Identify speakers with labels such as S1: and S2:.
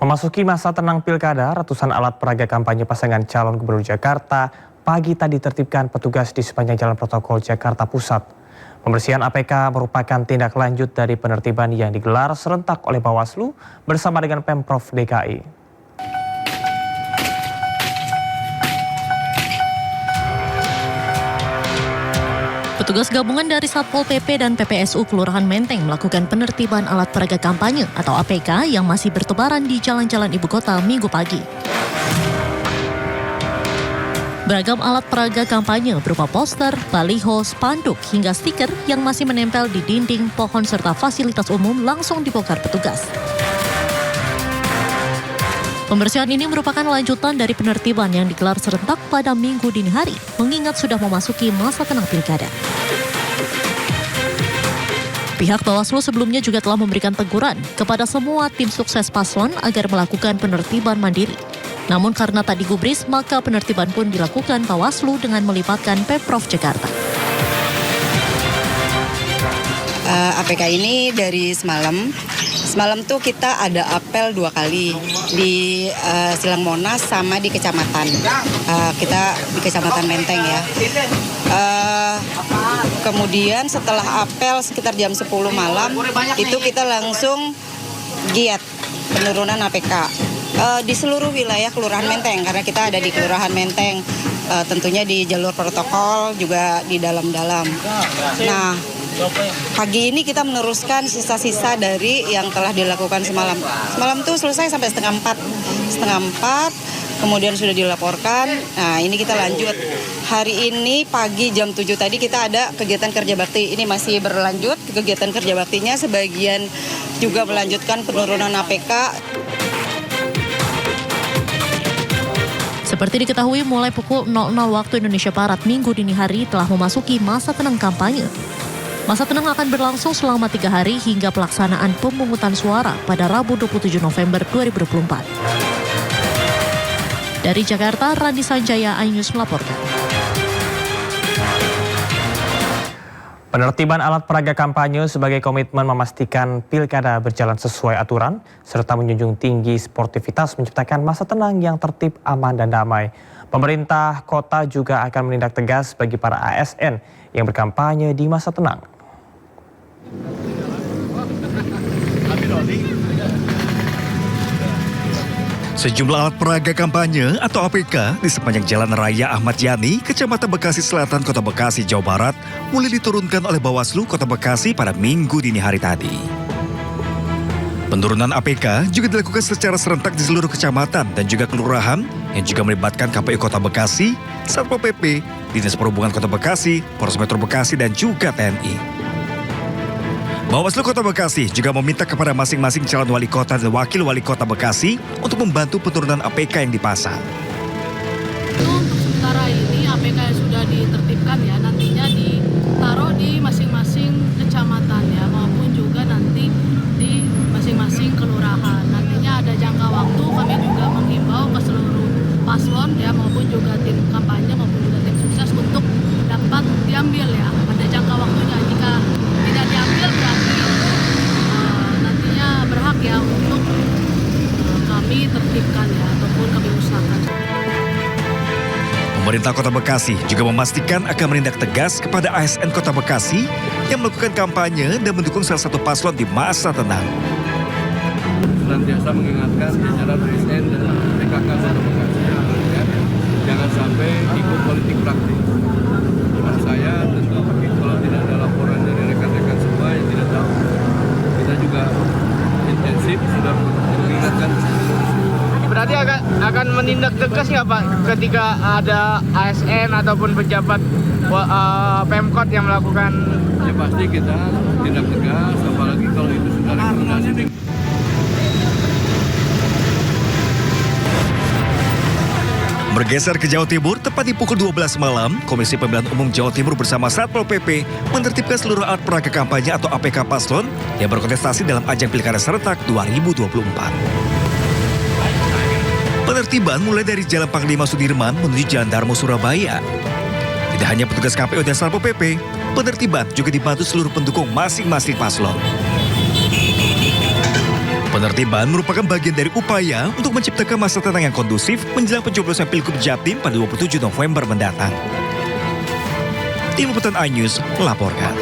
S1: Memasuki masa tenang pilkada, ratusan alat peraga kampanye pasangan calon gubernur Jakarta pagi tadi ditertibkan petugas di sepanjang jalan protokol Jakarta Pusat. Pembersihan APK merupakan tindak lanjut dari penertiban yang digelar serentak oleh Bawaslu bersama dengan Pemprov DKI.
S2: Petugas gabungan dari Satpol PP dan PPSU Kelurahan Menteng melakukan penertiban alat peraga kampanye atau APK yang masih bertebaran di jalan-jalan ibu kota Minggu pagi. Beragam alat peraga kampanye berupa poster, baliho, spanduk, hingga stiker yang masih menempel di dinding, pohon, serta fasilitas umum langsung dibongkar petugas. Pembersihan ini merupakan lanjutan dari penertiban yang digelar serentak pada Minggu dini hari, mengingat sudah memasuki masa tenang pilkada. Pihak Bawaslu sebelumnya juga telah memberikan teguran kepada semua tim sukses paslon agar melakukan penertiban mandiri. Namun karena tak digubris, maka penertiban pun dilakukan Bawaslu dengan melibatkan Pemprov Jakarta.
S3: APK ini dari semalam. Semalam tuh kita ada apel 2 kali di Silang Monas sama di kecamatan. Kita di Kecamatan Menteng ya. Kemudian setelah apel sekitar jam 10 malam itu kita langsung giat penurunan APK di seluruh wilayah Kelurahan Menteng karena kita ada di Kelurahan Menteng. Tentunya di jalur protokol juga di dalam-dalam. Nah, pagi ini kita meneruskan sisa-sisa dari yang telah dilakukan semalam. Semalam tuh selesai sampai setengah 4, kemudian sudah dilaporkan. Nah, ini kita lanjut. Hari ini pagi jam 7 tadi kita ada kegiatan kerja bakti. Ini masih berlanjut kegiatan kerja baktinya, sebagian juga melanjutkan penurunan APK.
S2: Seperti diketahui, mulai pukul 00 waktu Indonesia Barat Minggu dini hari telah memasuki masa tenang kampanye. Masa tenang akan berlangsung selama 3 hari hingga pelaksanaan pemungutan suara pada Rabu 27 November 2024. Dari Jakarta, Randi Sanjaya, iNews melaporkan.
S1: Penertiban alat peraga kampanye sebagai komitmen memastikan pilkada berjalan sesuai aturan, serta menjunjung tinggi sportivitas menciptakan masa tenang yang tertib, aman, dan damai. Pemerintah kota juga akan menindak tegas bagi para ASN yang berkampanye di masa tenang.
S4: Sejumlah alat peraga kampanye atau APK di sepanjang Jalan Raya Ahmad Yani, Kecamatan Bekasi Selatan, Kota Bekasi, Jawa Barat, mulai diturunkan oleh Bawaslu Kota Bekasi pada Minggu dini hari tadi. Penurunan APK juga dilakukan secara serentak di seluruh kecamatan dan juga kelurahan yang juga melibatkan KPU Kota Bekasi, Satpol PP, Dinas Perhubungan Kota Bekasi, Polres Metro Bekasi, dan juga TNI. Bawaslu Kota Bekasi juga meminta kepada masing-masing calon wali kota dan wakil wali kota Bekasi untuk membantu penurunan APK yang dipasang.
S5: Untuk sementara ini APK yang sudah ditertibkan ya, nantinya ditaruh di masing-masing kecamatan ya, maupun juga nanti di masing-masing kelurahan. Nantinya ada jangka waktu, kami juga menghimbau ke seluruh paslon ya, maupun juga tim kampanye maupun juga tim sukses untuk dapat diambil ya. Ada jangka waktunya, jika tidak diambil berarti nantinya berhak ya untuk kami tertibkan ya, ataupun kami usahakan.
S4: Pemerintah Kota Bekasi juga memastikan akan menindak tegas kepada ASN Kota Bekasi yang melakukan kampanye dan mendukung salah satu paslon di masa tenang.
S6: Senantiasa mengingatkan jajaran ASN dan PKK Kota Bekasi agar jangan sampai ikut politik praktis. Menurut saya tentu kalau tidak ada laporan dari rekan-rekan semua yang tidak tahu, kita juga intensif sudah mengingatkan.
S7: Berarti akan menindak tegas nggak Pak ketika ada ASN ataupun pejabat Pemkot yang melakukan?
S6: Ya pasti kita tindak tegas, apalagi kalau itu sudah rekomendasi.
S4: Bergeser ke Jawa Timur, tepat di pukul 12 malam, Komisi Pemilihan Umum Jawa Timur bersama Satpol PP menertibkan seluruh alat peraga kampanye atau APK paslon yang berkontestasi dalam ajang Pilkada Serentak 2024. Penertiban mulai dari Jalan Panglima Sudirman menuju Jalan Darmo Surabaya. Tidak hanya petugas KPU dan Satpol PP, penertiban juga dibantu seluruh pendukung masing-masing paslon. Penertiban merupakan bagian dari upaya untuk menciptakan masa tenang yang kondusif menjelang pencoblosan Pilgub Jatim pada 27 November mendatang. Tim Liputan iNews melaporkan.